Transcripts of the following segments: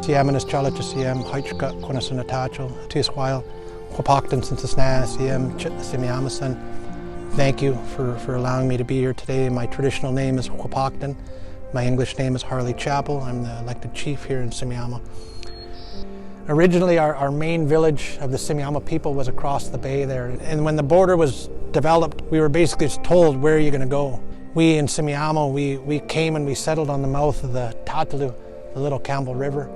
Siamanis Chalach Siam, Haichka, Quanasanatacho, Tiswile, Wapaktan Sinsasna, Siam, Semiahmoo. Thank you for allowing me to be here today. My traditional name is Wapaktan. My English name is Harley Chapel. I'm the elected chief here in Semiahmoo. Originally, our main village of the Semiahmoo people was across the bay there. And when the border was developed, we were basically just told, where are you going to go? We in Semiahmoo, we came and we settled on the mouth of the Tatalu, the Little Campbell River.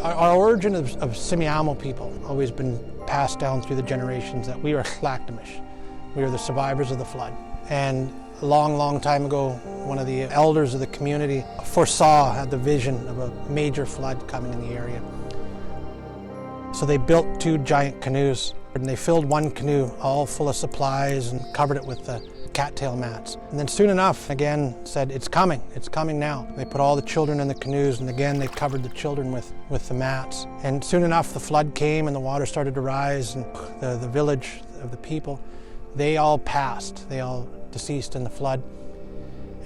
Our origin of Semiahmoo people always been passed down through the generations that we are Tlactamish. We are the survivors of the flood. And a long time ago, one of the elders of the community had the vision of a major flood coming in the area. So they built 2 giant canoes, and they filled one canoe all full of supplies and covered it with the cattail mats. And then soon enough, again, said, it's coming now. They put all the children in the canoes, and again, they covered the children with the mats. And soon enough, the flood came and the water started to rise, and the village of the people, they all passed. They all deceased in the flood.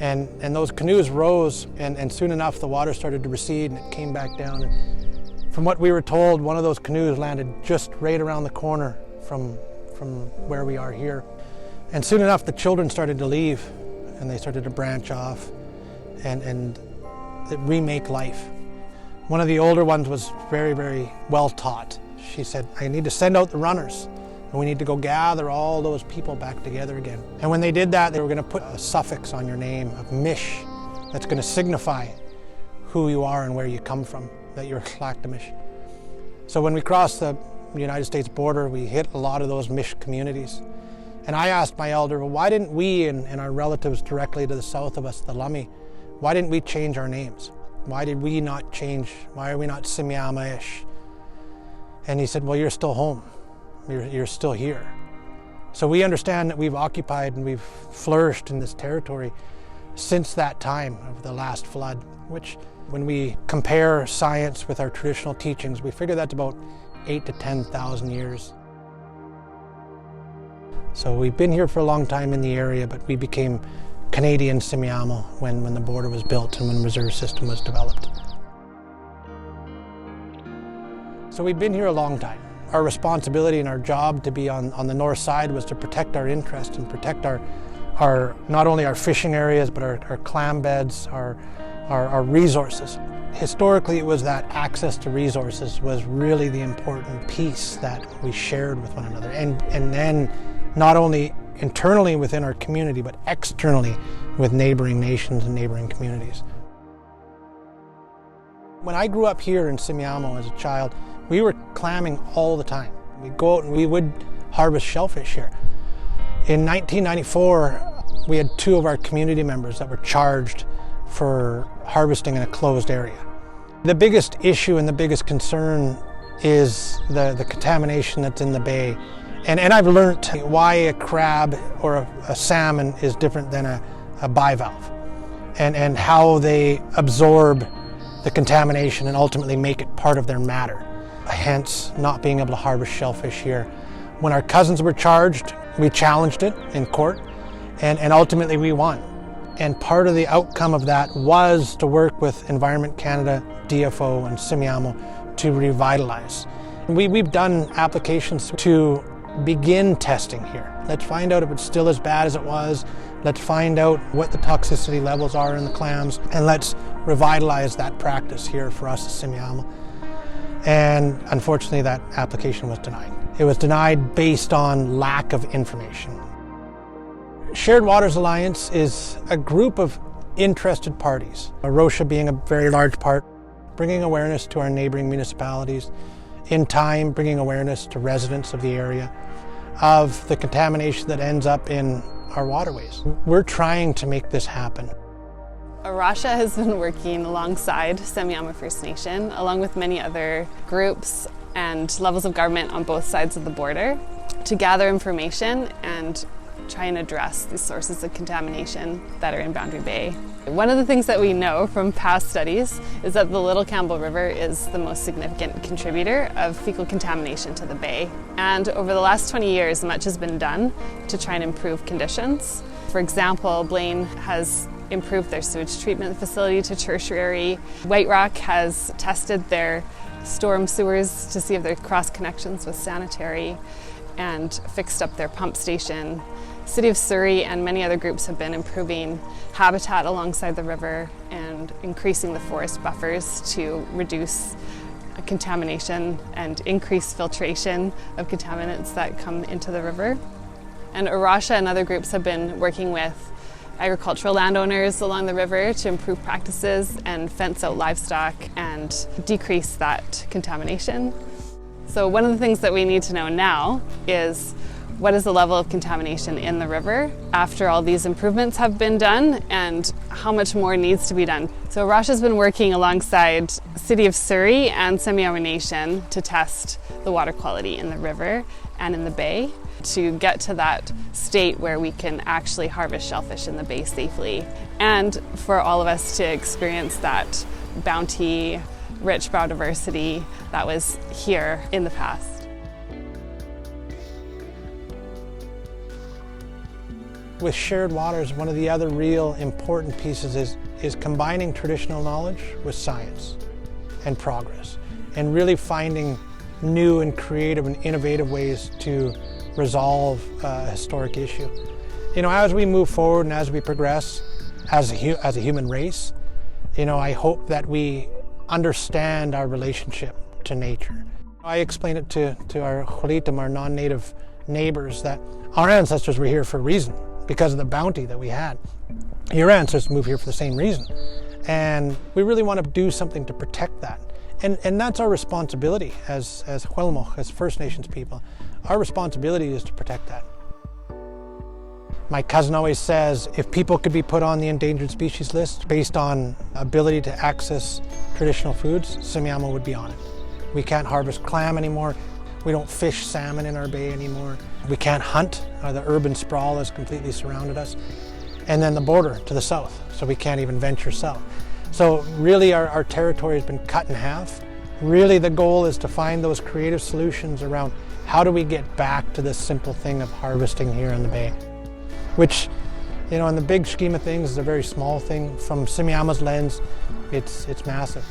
And those canoes rose, and soon enough, the water started to recede and it came back down. And from what we were told, one of those canoes landed just right around the corner from where we are here. And soon enough, the children started to leave, and they started to branch off and remake life. One of the older ones was very well taught. She said, I need to send out the runners, and we need to go gather all those people back together again. And when they did that, they were going to put a suffix on your name of Mish that's going to signify who you are and where you come from, that you're Tlactamish. So when we crossed the United States border, we hit a lot of those Mish communities. And I asked my elder, well, why didn't we and our relatives directly to the south of us, the Lummi, why didn't we change our names? Why did we not change? Why are we not Semiahmoo-ish? And he said, well, you're still home. You're still here. So we understand that we've occupied and we've flourished in this territory since that time of the last flood, which when we compare science with our traditional teachings, we figure that's about 8,000 to 10,000 years. So we've been here for a long time in the area, but we became Canadian Semiahmoo when the border was built and when the reserve system was developed. So we've been here a long time. Our responsibility and our job to be on the north side was to protect our interest and protect our not only our fishing areas, but our clam beds, our resources. Historically, it was that access to resources was really the important piece that we shared with one another. And then not only internally within our community, but externally with neighboring nations and neighboring communities. When I grew up here in Semiahmoo as a child, we were clamming all the time. We'd go out and we would harvest shellfish here. In 1994, we had 2 of our community members that were charged for harvesting in a closed area. The biggest issue and the biggest concern is the contamination that's in the bay. And I've learned why a crab or a salmon is different than a bivalve, and how they absorb the contamination and ultimately make it part of their matter. Hence, not being able to harvest shellfish here. When our cousins were charged, we challenged it in court, and ultimately we won. And part of the outcome of that was to work with Environment Canada, DFO, and Semiahmoo to revitalize. We've done applications to begin testing here. Let's find out if it's still as bad as it was. Let's find out what the toxicity levels are in the clams, and let's revitalize that practice here for us at Semiahmoo. And unfortunately, that application was denied. It was denied based on lack of information. Shared Waters Alliance is a group of interested parties, Rocha being a very large part, bringing awareness to our neighboring municipalities, in time bringing awareness to residents of the area of the contamination that ends up in our waterways. We're trying to make this happen. Rocha has been working alongside Semiahmoo First Nation, along with many other groups and levels of government on both sides of the border, to gather information and try and address the sources of contamination that are in Boundary Bay. One of the things that we know from past studies is that the Little Campbell River is the most significant contributor of fecal contamination to the bay. And over the last 20 years, much has been done to try and improve conditions. For example, Blaine has improved their sewage treatment facility to tertiary. White Rock has tested their storm sewers to see if there are cross connections with sanitary and fixed up their pump station. City of Surrey and many other groups have been improving habitat alongside the river and increasing the forest buffers to reduce contamination and increase filtration of contaminants that come into the river. And Rocha and other groups have been working with agricultural landowners along the river to improve practices and fence out livestock and decrease that contamination. So one of the things that we need to know now is what is the level of contamination in the river after all these improvements have been done and how much more needs to be done. So Rocha's been working alongside City of Surrey and Semiahmoo Nation to test the water quality in the river and in the bay to get to that state where we can actually harvest shellfish in the bay safely, and for all of us to experience that bounty, rich biodiversity that was here in the past. With shared waters, one of the other real important pieces is combining traditional knowledge with science and progress, and really finding new and creative and innovative ways to resolve a historic issue. You know, as we move forward and as we progress as a human race, you know, I hope that we understand our relationship to nature. I explain it to our Kholitam, our non-native neighbors, that our ancestors were here for a reason, because of the bounty that we had. Your ancestors moved here for the same reason. And we really want to do something to protect that. And that's our responsibility as Huelmoch, as First Nations people. Our responsibility is to protect that. My cousin always says, if people could be put on the endangered species list based on ability to access traditional foods, Semiahmoo would be on it. We can't harvest clam anymore. We don't fish salmon in our bay anymore. We can't hunt. The urban sprawl has completely surrounded us. And then the border to the south, so we can't even venture south. So really our territory has been cut in half. Really the goal is to find those creative solutions around how do we get back to this simple thing of harvesting here in the bay, which, you know, in the big scheme of things is a very small thing. From Semiahmoo's lens, it's massive.